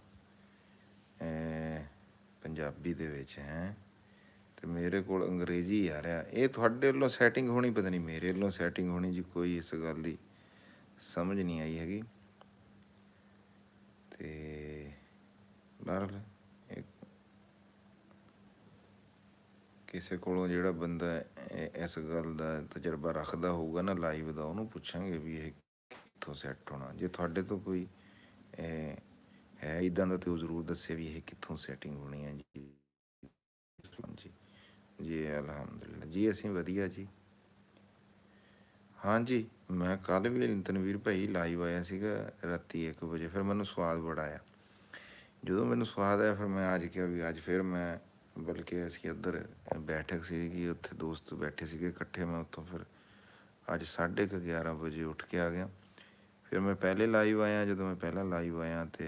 ਪੰਜਾਬੀ ਦੇ ਵਿੱਚ ਹੈ, ਅਤੇ ਮੇਰੇ ਕੋਲ ਅੰਗਰੇਜ਼ੀ ਆ ਰਿਹਾ। ਇਹ ਤੁਹਾਡੇ ਵੱਲੋਂ ਸੈਟਿੰਗ ਹੋਣੀ, ਪਤਾ ਨਹੀਂ ਮੇਰੇ ਵੱਲੋਂ ਸੈਟਿੰਗ ਹੋਣੀ ਜੀ, ਕੋਈ ਇਸ ਗੱਲ ਦੀ ਸਮਝ ਨਹੀਂ ਆਈ ਹੈਗੀ। ਅਤੇ ਬਹਰਹਾਲ ਕਿਸੇ ਕੋਲੋਂ ਜਿਹੜਾ ਬੰਦਾ ਇਸ ਗੱਲ ਦਾ ਤਜਰਬਾ ਰੱਖਦਾ ਹੋਊਗਾ ਨਾ ਲਾਈਵ ਦਾ, ਉਹਨੂੰ ਪੁੱਛਾਂਗੇ ਵੀ ਇਹ ਕਿੱਥੋਂ ਸੈੱਟ ਹੋਣਾ। ਜੇ ਤੁਹਾਡੇ ਤੋਂ ਕੋਈ ਹੈ ਇੱਦਾਂ ਦਾ, ਤਾਂ ਉਹ ਜ਼ਰੂਰ ਦੱਸੇ ਵੀ ਇਹ ਕਿੱਥੋਂ ਸੈਟਿੰਗ ਹੋਣੀ ਹੈ ਜੀ। ਜੀ ਜੀ ਅਲਹਮਦੁਲਿਲਾ ਜੀ, ਅਸੀਂ ਵਧੀਆ ਜੀ। ਹਾਂਜੀ, ਮੈਂ ਕੱਲ੍ਹ ਵੀ ਤਨਵੀਰ ਭਾਈ ਲਾਈਵ ਆਇਆ ਸੀਗਾ ਰਾਤੀ 1 ਵਜੇ, ਫਿਰ ਮੈਨੂੰ ਸਵਾਦ ਬੜਾ ਆਇਆ। ਜਦੋਂ ਮੈਨੂੰ ਸਵਾਦ ਆਇਆ, ਫਿਰ ਮੈਂ ਅੱਜ ਕਿਹਾ ਵੀ ਅੱਜ ਫਿਰ ਮੈਂ, ਬਲਕਿ ਅਸੀਂ ਉੱਧਰ ਬੈਠਕ ਸੀਗੀ, ਉੱਥੇ ਦੋਸਤ ਬੈਠੇ ਸੀਗੇ ਇਕੱਠੇ, ਮੈਂ ਉੱਥੋਂ ਫਿਰ ਅੱਜ 11:30 ਵਜੇ ਉੱਠ ਕੇ ਆ ਗਿਆ। ਫਿਰ ਮੈਂ ਪਹਿਲੇ ਲਾਈਵ ਆਇਆ, ਜਦੋਂ ਮੈਂ ਪਹਿਲਾਂ ਲਾਈਵ ਆਇਆ ਅਤੇ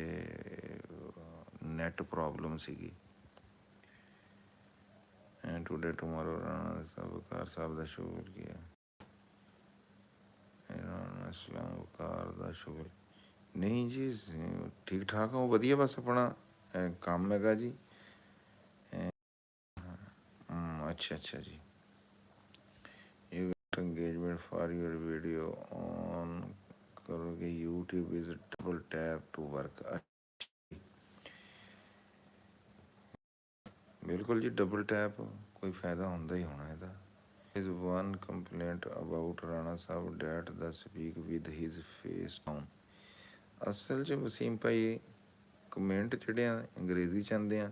ਨੈੱਟ ਪ੍ਰੋਬਲਮ ਸੀਗੀ। ਟੂਡੇ ਟਮੋਰੋ ਰਾਣਾ ਵਕਾਰ ਸਾਹਿਬ ਦਾ ਸ਼ੁਕਰ ਕੀਤਾ, ਇਸਲਾਮ ਵਕਾਰ ਦਾ ਸ਼ੁਕਰ। ਨਹੀਂ ਜੀ, ਠੀਕ ਠਾਕ ਹੋ, ਵਧੀਆ, ਬਸ ਆਪਣਾ ਕੰਮ ਹੈਗਾ ਜੀ। ਅੱਛਾ ਅੱਛਾ ਜੀ। engagement for your video on ਕਰੋਗੇ YouTube is double tap to work। ਬਿਲਕੁਲ ਜੀ, ਡਬਲ ਟੈਪ ਕੋਈ ਫਾਇਦਾ ਹੁੰਦਾ ਹੀ ਹੋਣਾ ਇਹਦਾ। is one complaint about Rana Sahib that the speak with his face down। ਅਸਲ 'ਚ ਵਸੀਮ ਭਾਈ ਕਮੈਂਟ ਜਿਹੜੇ ਆ ਅੰਗਰੇਜ਼ੀ 'ਚ ਆਉਂਦੇ ਆ,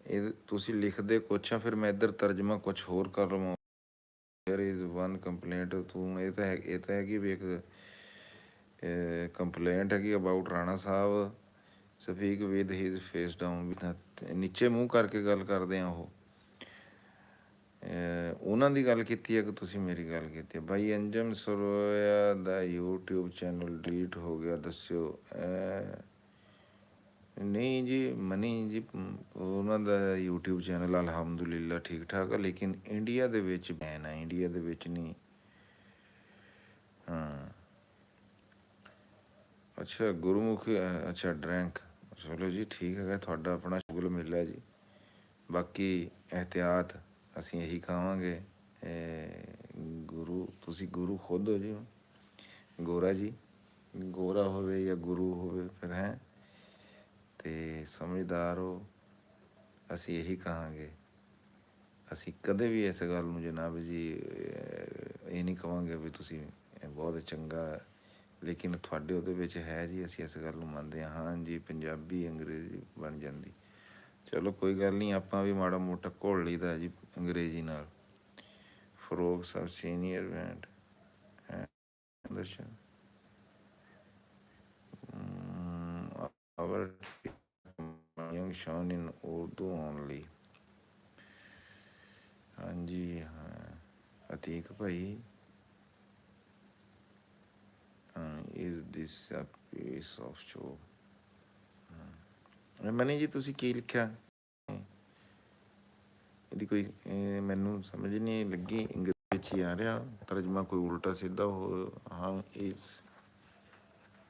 ਇਹ ਤੁਸੀਂ ਲਿਖਦੇ ਕੁਛ ਆ, ਫਿਰ ਮੈਂ ਇੱਧਰ ਤਰਜਮਾ ਕੁਛ ਹੋਰ ਕਰ ਲਵਾਂ। ਦੇਅਰ ਇਜ਼ ਵਨ ਕੰਪਲੇਂਟ, ਤੂੰ ਇਹ ਤਾਂ ਹੈਗੀ ਵੀ ਇੱਕ ਕੰਪਲੇਂਟ ਹੈਗੀ about Rana Sahib speak with his face down, ਵੀ ਨੀਚੇ ਮੂੰਹ ਕਰਕੇ ਗੱਲ ਕਰਦੇ ਆ। ਉਹ ਉਹਨਾਂ ਦੀ ਗੱਲ ਕੀਤੀ ਹੈ ਕਿ ਤੁਸੀਂ ਮੇਰੀ ਗੱਲ ਕੀਤੀ ਹੈ। ਬਾਈ ਅੰਜਮ ਸਰੋਇਆ ਦਾ YouTube ਚੈਨਲ ਡਿਲੀਟ ਹੋ ਗਿਆ, ਦੱਸਿਓ। ਨਹੀਂ ਜੀ ਮਨੀ ਜੀ, ਉਹਨਾਂ ਦਾ YouTube ਚੈਨਲ ਅਲਹਮਦੁਲਿਲਾ ਠੀਕ ਠਾਕ ਆ, ਲੇਕਿਨ ਇੰਡੀਆ ਦੇ ਵਿੱਚ ਬੈਨ ਆ, ਇੰਡੀਆ ਦੇ ਵਿੱਚ ਨਹੀਂ। ਹਾਂ ਅੱਛਾ, ਗੁਰਮੁਖੀ, ਅੱਛਾ ਡਰੈਂਕ, ਚਲੋ ਜੀ ਠੀਕ ਹੈਗਾ, ਤੁਹਾਡਾ ਆਪਣਾ ਸ਼ੁਗਲ ਮਿਲਿਆ ਜੀ। ਬਾਕੀ ਇਹਤਿਆਤ ਅਸੀਂ ਇਹੀ ਕਹਾਂਗੇ, ਗੁਰੂ, ਤੁਸੀਂ ਗੁਰੂ ਖੁਦ ਹੋ ਜੀ, ਗੋਰਾ ਜੀ, ਗੋਰਾ ਹੋਵੇ ਜਾਂ ਗੁਰੂ ਹੋਵੇ, ਫਿਰ ਹੈ ਅਤੇ ਸਮਝਦਾਰ ਹੋ। ਅਸੀਂ ਇਹੀ ਕਹਾਂਗੇ, ਅਸੀਂ ਕਦੇ ਵੀ ਇਸ ਗੱਲ ਨੂੰ ਜਨਾਬ ਜੀ ਇਹ ਨਹੀਂ ਕਹਾਂਗੇ ਵੀ ਤੁਸੀਂ ਬਹੁਤ ਚੰਗਾ, ਲੇਕਿਨ ਤੁਹਾਡੇ ਉਹਦੇ ਵਿੱਚ ਹੈ ਜੀ, ਅਸੀਂ ਇਸ ਗੱਲ ਨੂੰ ਮੰਨਦੇ ਹਾਂ। ਹਾਂ ਜੀ, ਪੰਜਾਬੀ ਅੰਗਰੇਜ਼ੀ ਬਣ ਜਾਂਦੀ, ਚਲੋ ਕੋਈ ਗੱਲ ਨਹੀਂ, ਆਪਾਂ ਵੀ ਮਾੜਾ ਮੋਟਾ ਘੋਲ ਲਈਦਾ ਜੀ ਅੰਗਰੇਜ਼ੀ ਨਾਲ। ਫਰੋਗ ਸਭ senior band Darshan our young shown in Urdu only। ਹਾਂਜੀ ਹਾਂ, ਅਤੀਕ ਭਾਈ, is this a piece of show। Mani ji ਤੁਸੀਂ ਕੀ ਲਿਖਿਆ? ਇਹਦੀ ਕੋਈ ਮੈਨੂੰ ਸਮਝ ਨਹੀਂ ਲੱਗੀ, ਇੰਗਲਿਸ਼ ਵਿੱਚ ਹੀ ਆ ਰਿਹਾ ਤਰਜਮਾ, ਕੋਈ ਉਲਟਾ ਸਿੱਧਾ ਹੋ। ਹਾਂ, is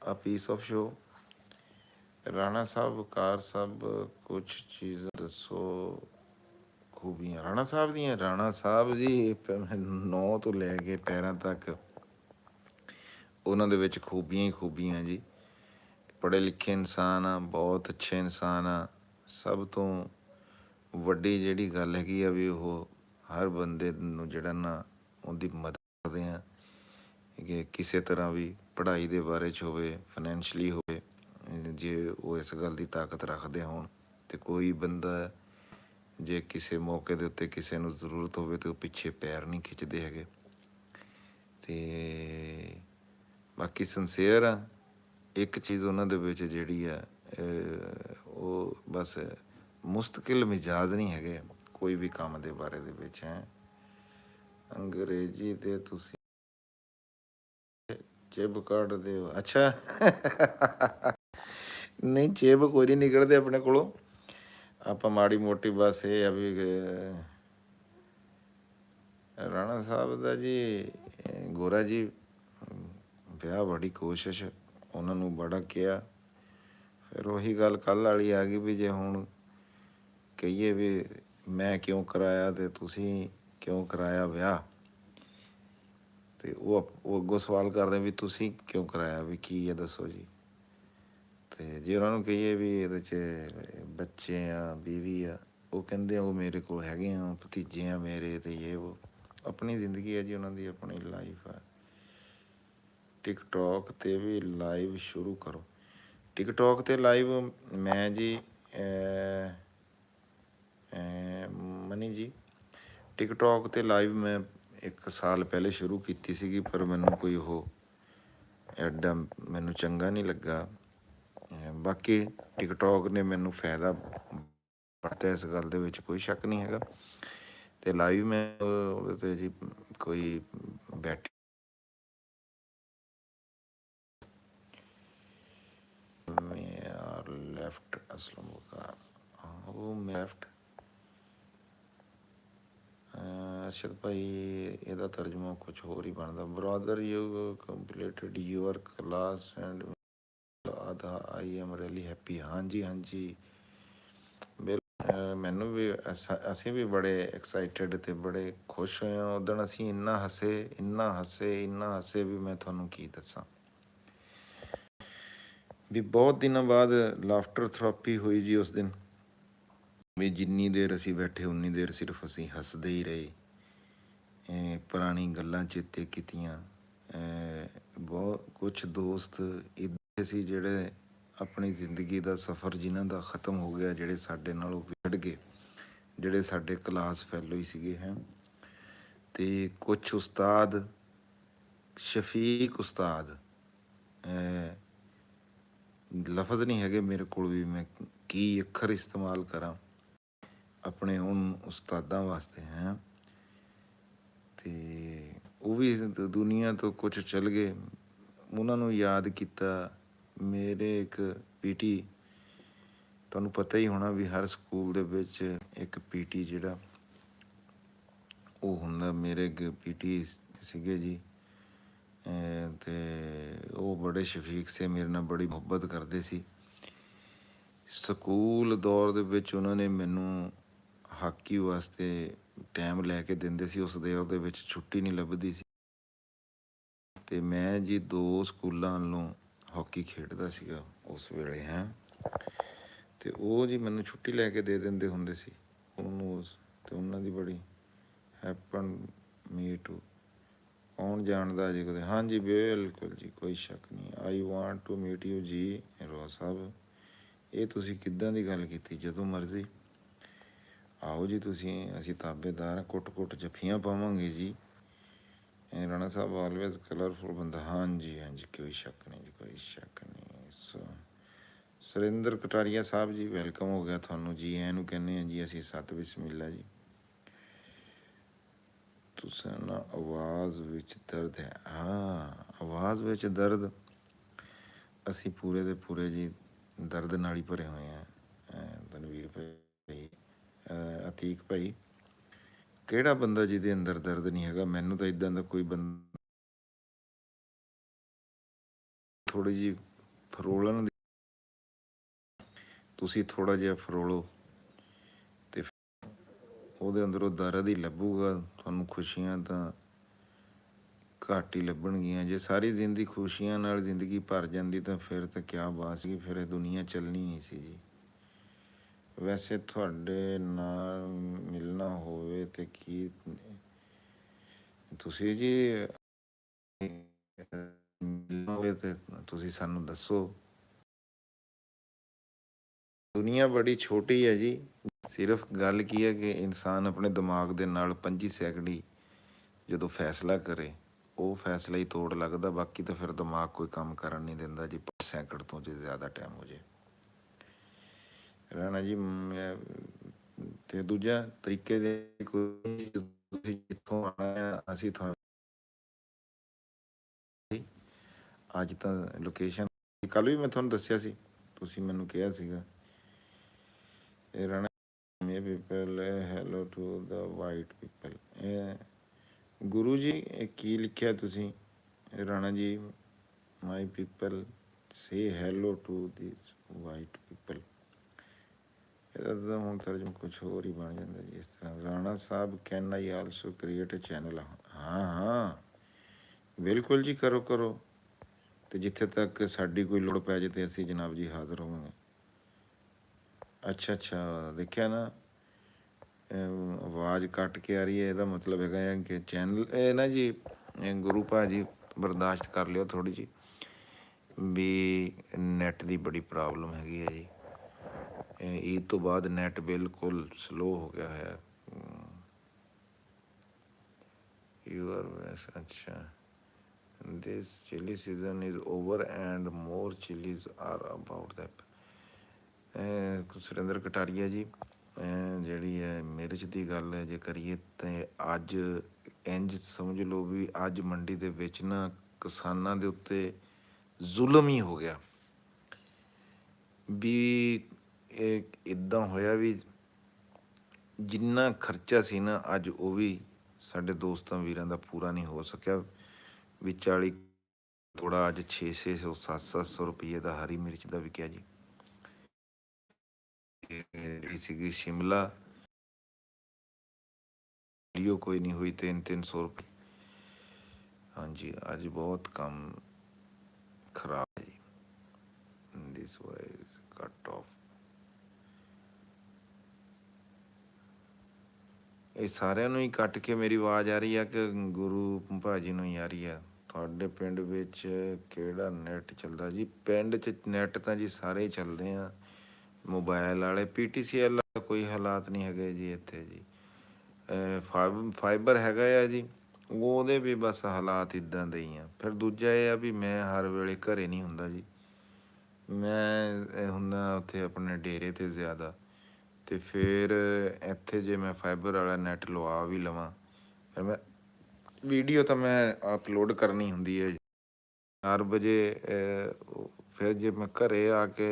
a piece of show. Rana Sahib, Waqar Sahib, ਕੁਛ ਚੀਜ਼ਾਂ ਦੱਸੋ ਖੂਬੀਆਂ ਰਾਣਾ ਸਾਹਿਬ ਦੀਆਂ। ਰਾਣਾ ਸਾਹਿਬ ਜੀ 9 ਤੋਂ ਲੈ ਕੇ 13 ਤੱਕ ਉਹਨਾਂ ਦੇ ਵਿੱਚ ਖੂਬੀਆਂ ਹੀ ਖੂਬੀਆਂ ਜੀ। ਪੜ੍ਹੇ ਲਿਖੇ ਇਨਸਾਨ ਆ, ਬਹੁਤ ਅੱਛੇ ਇਨਸਾਨ ਆ। ਸਭ ਤੋਂ ਵੱਡੀ ਜਿਹੜੀ ਗੱਲ ਹੈਗੀ ਆ ਵੀ ਉਹ ਹਰ ਬੰਦੇ ਨੂੰ ਜਿਹੜਾ ਨਾ ਉਹਦੀ ਮਦਦ ਕਰਦੇ ਆ ਕਿ ਕਿਸੇ ਤਰ੍ਹਾਂ ਵੀ ਪੜ੍ਹਾਈ ਦੇ ਬਾਰੇ 'ਚ ਹੋਵੇ, ਫਾਈਨੈਂਸ਼ਲੀ ਹੋਵੇ, ਜੇ ਉਹ ਇਸ ਗੱਲ ਦੀ ਤਾਕਤ ਰੱਖਦੇ ਹੋਣ। ਅਤੇ ਕੋਈ ਬੰਦਾ ਜੇ ਕਿਸੇ ਮੌਕੇ ਦੇ ਉੱਤੇ ਕਿਸੇ ਨੂੰ ਜ਼ਰੂਰਤ ਹੋਵੇ ਤਾਂ ਉਹ ਪਿੱਛੇ ਪੈਰ ਨਹੀਂ ਖਿੱਚਦੇ ਹੈਗੇ। ਅਤੇ ਬਾਕੀ ਸਿੰਸੀਅਰ ਆ। ਇੱਕ ਚੀਜ਼ ਉਹਨਾਂ ਦੇ ਵਿੱਚ ਜਿਹੜੀ ਆ ਉਹ ਬਸ ਮੁਸਤਕਿਲ ਮਿਜਾਜ਼ ਨਹੀਂ ਹੈਗੇ ਕੋਈ ਵੀ ਕੰਮ ਦੇ ਬਾਰੇ ਦੇ ਵਿੱਚ ਹੈ। ਅੰਗਰੇਜ਼ੀ ਦੇ ਤੁਸੀਂ ਚਿਬ ਕੱਢਦੇ ਹੋ? ਅੱਛਾ ਨਹੀਂ, ਚਿਬ ਕੋਈ ਨਹੀਂ ਨਿਕਲਦੇ ਆਪਣੇ ਕੋਲੋਂ। ਆਪਾਂ ਮਾੜੀ ਮੋਟੀ ਬਸ ਇਹ ਆ ਵੀ ਰਾਣਾ ਸਾਹਿਬ ਦਾ ਜੀ, ਗੋਰਾ ਜੀ ਵਿਆਹ ਬੜੀ ਕੋਸ਼ਿਸ਼, ਉਹਨਾਂ ਨੂੰ ਬੜਾ ਕਿਹਾ। ਫਿਰ ਉਹੀ ਗੱਲ ਕੱਲ੍ਹ ਵਾਲੀ ਆ ਗਈ ਵੀ ਜੇ ਹੁਣ ਕਹੀਏ ਵੀ ਮੈਂ ਕਿਉਂ ਕਰਾਇਆ ਅਤੇ ਤੁਸੀਂ ਕਿਉਂ ਕਰਾਇਆ ਵਿਆਹ, ਅਤੇ ਉਹ ਅੱਗੋਂ ਸਵਾਲ ਕਰਦੇ ਵੀ ਤੁਸੀਂ ਕਿਉਂ ਕਰਾਇਆ, ਵੀ ਕੀ ਹੈ ਦੱਸੋ ਜੀ। ਅਤੇ ਜੇ ਉਹਨਾਂ ਨੂੰ ਕਹੀਏ ਵੀ ਇਹਦੇ 'ਚ ਬੱਚੇ ਆ, ਬੀਵੀ ਆ, ਉਹ ਕਹਿੰਦੇ ਆ ਉਹ ਮੇਰੇ ਕੋਲ ਹੈਗੇ ਆ, ਭਤੀਜੇ ਆ ਮੇਰੇ, ਅਤੇ ਇਹ ਉਹ ਆਪਣੀ ਜ਼ਿੰਦਗੀ ਹੈ ਜੀ, ਉਹਨਾਂ ਦੀ ਆਪਣੀ ਲਾਈਫ ਆ। ਟਿਕਟੋਕ 'ਤੇ ਵੀ ਲਾਈਵ ਸ਼ੁਰੂ ਕਰੋ। ਟਿਕਟੋਕ 'ਤੇ ਲਾਈਵ ਮੈਂ ਜੀ ਮਨੀ ਜੀ, ਟਿਕਟੋਕ 'ਤੇ ਲਾਈਵ ਮੈਂ 1 ਸਾਲ ਪਹਿਲੇ ਸ਼ੁਰੂ ਕੀਤੀ ਸੀਗੀ, ਪਰ ਮੈਨੂੰ ਕੋਈ ਉਹ ਐਡਾ ਮੈਨੂੰ ਚੰਗਾ ਨਹੀਂ ਲੱਗਾ। ਬਾਕੀ ਟਿਕਟੋਕ ਨੇ ਮੈਨੂੰ ਫਾਇਦਾ ਵਰਤਿਆ, ਇਸ ਗੱਲ ਦੇ ਵਿੱਚ ਕੋਈ ਸ਼ੱਕ ਨਹੀਂ ਹੈਗਾ। ਅਤੇ ਲਾਈਵ ਮੈਂ ਉਹਦੇ 'ਤੇ ਜੀ ਕੋਈ ਬੈਠ ਲੈਫਟ ਅਸਲਮ ਉਹ ਲੈਫਟ ਅਰਸ਼ਦ ਭਾਈ, ਇਹਦਾ ਤਰਜਮਾ ਕੁਛ ਹੋਰ ਹੀ ਬਣਦਾ। Brother you completed your class and I am really happy. ਹਾਂਜੀ ਹਾਂਜੀ, ਮੈਨੂੰ ਵੀ ਅਸੀਂ ਵੀ ਬੜੇ ਐਕਸਾਈਟਿਡ ਅਤੇ ਬੜੇ ਖੁਸ਼ ਹੋਏ ਹਾਂ। ਉੱਦਣ ਅਸੀਂ ਇੰਨਾ ਹੱਸੇ, ਇੰਨਾ ਹੱਸੇ, ਇੰਨਾ ਹੱਸੇ ਵੀ ਮੈਂ ਤੁਹਾਨੂੰ ਕੀ ਦੱਸਾਂ। ਵੀ ਬਹੁਤ ਦਿਨਾਂ ਬਾਅਦ ਲਾਫਟਰ ਥੈਰੇਪੀ ਹੋਈ ਜੀ ਉਸ ਦਿਨ। ਵੀ ਜਿੰਨੀ ਦੇਰ ਅਸੀਂ ਬੈਠੇ ਉਨੀ ਦੇਰ ਸਿਰਫ ਅਸੀਂ ਹੱਸਦੇ ਹੀ ਰਹੇ, ਪੁਰਾਣੀ ਗੱਲਾਂ ਚੇਤੇ ਕੀਤੀਆਂ। ਬਹੁਤ ਕੁਛ ਦੋਸਤ ਇੱਦਾਂ ਸੀ ਜਿਹੜੇ ਆਪਣੀ ਜ਼ਿੰਦਗੀ ਦਾ ਸਫ਼ਰ ਜਿਨ੍ਹਾਂ ਦਾ ਖ਼ਤਮ ਹੋ ਗਿਆ, ਜਿਹੜੇ ਸਾਡੇ ਨਾਲੋਂ ਵਿਛੜ ਗਏ, ਜਿਹੜੇ ਸਾਡੇ ਕਲਾਸ ਫੈਲੋ ਹੀ ਸੀਗੇ ਹੈ। ਅਤੇ ਕੁਛ ਉਸਤਾਦ, ਸ਼ਫੀਕ ਉਸਤਾਦ, ਲਫ਼ਜ਼ ਨਹੀਂ ਹੈਗੇ ਮੇਰੇ ਕੋਲ ਵੀ ਮੈਂ ਕੀ ਅੱਖਰ ਇਸਤੇਮਾਲ ਕਰਾਂ ਆਪਣੇ ਹੁਣ ਉਸਤਾਦਾਂ ਵਾਸਤੇ ਹੈ। ਅਤੇ ਉਹ ਵੀ ਦੁਨੀਆ ਤੋਂ ਕੁਛ ਚਲ ਗਏ, ਉਹਨਾਂ ਨੂੰ ਯਾਦ ਕੀਤਾ। ਮੇਰੇ ਇੱਕ ਪੀਟੀ, ਤੁਹਾਨੂੰ ਪਤਾ ਹੀ ਹੋਣਾ ਵੀ ਹਰ ਸਕੂਲ ਦੇ ਵਿੱਚ ਇੱਕ ਪੀਟੀ ਜਿਹੜਾ ਉਹ ਹੁੰਦਾ, ਮੇਰੇ ਪੀਟੀ ਸੀਗੇ ਜੀ। ਅਤੇ ਉਹ ਬੜੇ ਸ਼ਫੀਕ ਸੀ, ਮੇਰੇ ਨਾਲ ਬੜੀ ਮੁਹੱਬਤ ਕਰਦੇ ਸੀ। ਸਕੂਲ ਦੌਰ ਦੇ ਵਿੱਚ ਉਹਨਾਂ ਨੇ ਮੈਨੂੰ ਹਾਕੀ ਵਾਸਤੇ ਟਾਈਮ ਲੈ ਕੇ ਦਿੰਦੇ ਸੀ, ਉਸ ਦੌਰ ਦੇ ਵਿੱਚ ਛੁੱਟੀ ਨਹੀਂ ਲੱਭਦੀ ਸੀ। ਅਤੇ ਮੈਂ ਜੀ 2 ਸਕੂਲਾਂ ਵੱਲੋਂ ਹਾਕੀ ਖੇਡਦਾ ਸੀਗਾ ਉਸ ਵੇਲੇ ਹੈ। ਅਤੇ ਉਹ ਜੀ ਮੈਨੂੰ ਛੁੱਟੀ ਲੈ ਕੇ ਦੇ ਦਿੰਦੇ ਹੁੰਦੇ ਸੀ ਉਹਨੂੰ, ਅਤੇ ਉਹਨਾਂ ਦੀ ਬੜੀ ਹੈਪਨ ਮੀ ਟੂ। ਕੌਣ ਜਾਣਦਾ ਜੀ ਕਦੇ? ਹਾਂਜੀ ਬਿਲਕੁਲ ਜੀ, ਕੋਈ ਸ਼ੱਕ ਨਹੀਂ। I want to meet you ਜੀ ਰੋਜ਼ ਸਾਹਿਬ। ਇਹ ਤੁਸੀਂ ਕਿੱਦਾਂ ਦੀ ਗੱਲ ਕੀਤੀ? ਜਦੋਂ ਮਰਜ਼ੀ ਆਓ ਜੀ ਤੁਸੀਂ, ਅਸੀਂ ਤਾਬੇਦਾਰ, ਕੁੱਟ ਕੁੱਟ ਜੱਫੀਆਂ ਪਾਵਾਂਗੇ ਜੀ। ਰਾਣਾ ਸਾਹਿਬ ਆਲਵੇਜ਼ ਕਲਰਫੁਲ ਬੰਦਾ। ਹਾਂਜੀ ਹਾਂਜੀ, ਕੋਈ ਸ਼ੱਕ ਨਹੀਂ ਜੀ, ਕੋਈ ਸ਼ੱਕ ਨਹੀਂ। ਸੁਰਿੰਦਰ ਕਟਾਰੀਆ ਸਾਹਿਬ ਜੀ, ਵੈਲਕਮ ਹੋ ਗਿਆ ਤੁਹਾਨੂੰ ਜੀ, ਇਹਨੂੰ ਕਹਿੰਦੇ ਹਾਂ ਜੀ ਅਸੀਂ ਸਤ ਬਿਸਮਿਲ੍ਲਾ ਜੀ। ਤੁਸੀਂ ਨਾ ਆਵਾਜ਼ ਵਿੱਚ ਦਰਦ ਹੈ? ਹਾਂ, ਆਵਾਜ਼ ਵਿੱਚ ਦਰਦ, ਅਸੀਂ ਪੂਰੇ ਦੇ ਪੂਰੇ ਜੀ ਦਰਦ ਨਾਲ ਹੀ ਭਰੇ ਹੋਏ ਹਾਂ। ਤਨਵੀਰ ਭਾਈ, ਅਤੀਕ ਭਾਈ, ਕਿਹੜਾ ਬੰਦਾ ਜਿਹਦੇ ਅੰਦਰ ਦਰਦ ਨਹੀਂ ਹੈਗਾ? ਮੈਨੂੰ ਤਾਂ ਇੱਦਾਂ ਦਾ ਕੋਈ ਬੰਦਾ ਥੋੜ੍ਹੀ ਜਿਹੀ ਫਰੋਲਣ ਤੁਸੀਂ ਥੋੜ੍ਹਾ ਜਿਹਾ ਫਰੋਲੋ ਅਤੇ ਉਹਦੇ ਅੰਦਰੋਂ ਦਰਦ ਹੀ ਲੱਭੂਗਾ ਤੁਹਾਨੂੰ। ਖੁਸ਼ੀਆਂ ਤਾਂ ਘੱਟ ਹੀ ਲੱਭਣਗੀਆਂ। ਜੇ ਸਾਰੀ ਜ਼ਿੰਦਗੀ ਖੁਸ਼ੀਆਂ ਨਾਲ ਜ਼ਿੰਦਗੀ ਭਰ ਜਾਂਦੀ ਤਾਂ ਫਿਰ ਤਾਂ ਕਿਆ ਬਾਤ ਸੀ, ਫਿਰ ਇਹ ਦੁਨੀਆ ਚੱਲਣੀ ਨਹੀਂ ਸੀ ਜੀ। ਵੈਸੇ ਤੁਹਾਡੇ ਨਾਲ ਮਿਲਣਾ ਹੋਵੇ ਤੇ ਕੀ ਤੁਸੀਂ ਜੀ ਮਿਲਣਾ ਹੋਵੇ ਤੇ ਤੁਸੀਂ ਸਾਨੂੰ ਦੱਸੋ। ਦੁਨੀਆ ਬੜੀ ਛੋਟੀ ਹੈ ਜੀ। ਸਿਰਫ ਗੱਲ ਕੀ ਹੈ ਕਿ ਇਨਸਾਨ ਆਪਣੇ ਦਿਮਾਗ ਦੇ ਨਾਲ 25 ਸੈਕਿੰਡ ਹੀ ਜਦੋਂ ਫੈਸਲਾ ਕਰੇ ਉਹ ਫੈਸਲਾ ਹੀ ਤੋੜ ਲੱਗਦਾ। ਬਾਕੀ ਤਾਂ ਫਿਰ ਦਿਮਾਗ ਕੋਈ ਕੰਮ ਕਰਨ ਨਹੀਂ ਦਿੰਦਾ ਜੀ। 5 ਸੈਕਿੰਡ ਤੋਂ ਜੇ ਜ਼ਿਆਦਾ ਟਾਈਮ ਹੋ ਜੇ ਰਾਣਾ ਜੀ। ਤੇ ਦੂਜਾ ਤਰੀਕੇ ਦੇ ਕੋਈ ਤੁਸੀਂ ਜਿੱਥੋਂ ਆਉਣਾ ਅਸੀਂ ਤੁਹਾਨੂੰ ਅੱਜ ਤਾਂ ਲੋਕੇਸ਼ਨ ਕੱਲ੍ਹ ਵੀ ਮੈਂ ਤੁਹਾਨੂੰ ਦੱਸਿਆ ਸੀ, ਤੁਸੀਂ ਮੈਨੂੰ ਕਿਹਾ ਸੀਗਾ ਇਹ Rana people hello to the white people. ਇਹ ਗੁਰੂ ਜੀ ਇਹ ਕੀ ਲਿਖਿਆ ਤੁਸੀਂ Rana ji? My people say hello to this white people. ਇਹਦਾ ਤਾਂ ਹੁਣ ਤਰਜਮ ਕੁਛ ਹੋਰ ਹੀ ਬਣ ਜਾਂਦਾ ਜੀ ਇਸ ਤਰ੍ਹਾਂ। Rana Sahib can I also create a channel? ਹਾਂ ਹਾਂ ਬਿਲਕੁਲ ਜੀ, ਕਰੋ ਕਰੋ। ਅਤੇ ਜਿੱਥੇ ਤੱਕ ਸਾਡੀ ਕੋਈ ਲੋੜ ਪੈ ਜਾਏ ਤਾਂ ਅਸੀਂ ਜਨਾਬ ਜੀ ਹਾਜ਼ਰ ਹੋਵਾਂਗੇ। ਅੱਛਾ ਅੱਛਾ, ਦੇਖਿਆ ਨਾ ਆਵਾਜ਼ ਕੱਟ ਕੇ ਆ ਰਹੀ ਹੈ। ਇਹਦਾ ਮਤਲਬ ਹੈਗਾ ਹੈ ਕਿ ਚੈਨਲ ਇਹ ਨਾ ਜੀ ਗੁਰੂ ਭਾਅ ਜੀ ਬਰਦਾਸ਼ਤ ਕਰ ਲਿਓ ਥੋੜ੍ਹੀ ਜਿਹੀ ਵੀ ਨੈੱਟ ਦੀ ਬੜੀ ਪ੍ਰੋਬਲਮ ਹੈਗੀ ਹੈ ਜੀ। ਈਦ ਤੋਂ ਬਾਅਦ ਨੈੱਟ ਬਿਲਕੁਲ ਸਲੋਅ ਹੋ ਗਿਆ ਹੈ। ਅੱਛਾ, this chilli season is over and more chilies are about that। Surinder Kataria ਜੀ ਜਿਹੜੀ ਹੈ ਮਿਰਚ ਦੀ ਗੱਲ ਹੈ ਜੇ ਕਰੀਏ ਤਾਂ ਅੱਜ ਇੰਝ ਸਮਝ ਲਓ ਵੀ ਅੱਜ ਮੰਡੀ ਦੇ ਵਿੱਚ ਨਾ ਕਿਸਾਨਾਂ ਦੇ ਉੱਤੇ ਜ਼ੁਲਮ ਹੀ ਹੋ ਗਿਆ ਵੀ ਇਹ ਇੱਦਾਂ ਹੋਇਆ ਵੀ ਜਿੰਨਾ ਖਰਚਾ ਸੀ ਨਾ ਅੱਜ ਉਹ ਵੀ ਸਾਡੇ ਦੋਸਤਾਂ ਵੀਰਾਂ ਦਾ ਪੂਰਾ ਨਹੀਂ ਹੋ ਸਕਿਆ। ਵੀ 40 ਥੋੜ੍ਹਾ ਅੱਜ 600 700 ਰੁਪਈਏ ਦਾ ਹਰੀ ਮਿਰਚ ਦਾ ਵਿਕਿਆ ਜੀ। ਜਿਹੜੀ ਸੀਗੀ ਸ਼ਿਮਲਾ ਲਿਓ ਕੋਈ ਨਹੀਂ ਹੋਈ 300 ਰੁਪਏ। ਹਾਂਜੀ ਅੱਜ ਬਹੁਤ ਕੰਮ ਖਰਾਬ ਹੈ ਜੀ। ਦਿਸ ਵਾਇਜ਼ ਕੱਟ ਆਫ। ਇਹ ਸਾਰਿਆਂ ਨੂੰ ਹੀ ਕੱਟ ਕੇ ਮੇਰੀ ਆਵਾਜ਼ ਆ ਰਹੀ ਆ ਕਿ ਗੁਰੂ ਭਾਜੀ ਨੂੰ ਹੀ ਆ ਰਹੀ ਆ? ਤੁਹਾਡੇ ਪਿੰਡ ਵਿੱਚ ਕਿਹੜਾ ਨੈੱਟ ਚੱਲਦਾ ਜੀ? ਪਿੰਡ 'ਚ ਨੈੱਟ ਤਾਂ ਜੀ ਸਾਰੇ ਹੀ ਚੱਲਦੇ ਆ ਮੋਬਾਇਲ ਵਾਲੇ। PTCL ਦਾ ਕੋਈ ਹਾਲਾਤ ਨਹੀਂ ਹੈਗੇ ਜੀ ਇੱਥੇ ਜੀ। ਫਾਈਬਰ ਹੈਗਾ ਆ ਜੀ, ਉਹਦੇ ਵੀ ਬਸ ਹਾਲਾਤ ਇੱਦਾਂ ਦੇ ਹੀ ਆ। ਫਿਰ ਦੂਜਾ ਇਹ ਆ ਵੀ ਮੈਂ ਹਰ ਵੇਲੇ ਘਰ ਨਹੀਂ ਹੁੰਦਾ ਜੀ। ਮੈਂ ਹੁੰਦਾ ਉੱਥੇ ਆਪਣੇ ਡੇਰੇ 'ਤੇ ਜ਼ਿਆਦਾ। ਅਤੇ ਫਿਰ ਇੱਥੇ ਜੇ ਮੈਂ ਫਾਈਬਰ ਵਾਲਾ ਨੈੱਟ ਲਵਾ ਵੀ ਲਵਾਂ ਫਿਰ ਮੈਂ ਵੀਡੀਓ ਤਾਂ ਮੈਂ ਅਪਲੋਡ ਕਰਨੀ ਹੁੰਦੀ ਹੈ 4 ਵਜੇ। ਫਿਰ ਜੇ ਮੈਂ ਘਰ ਆ ਕੇ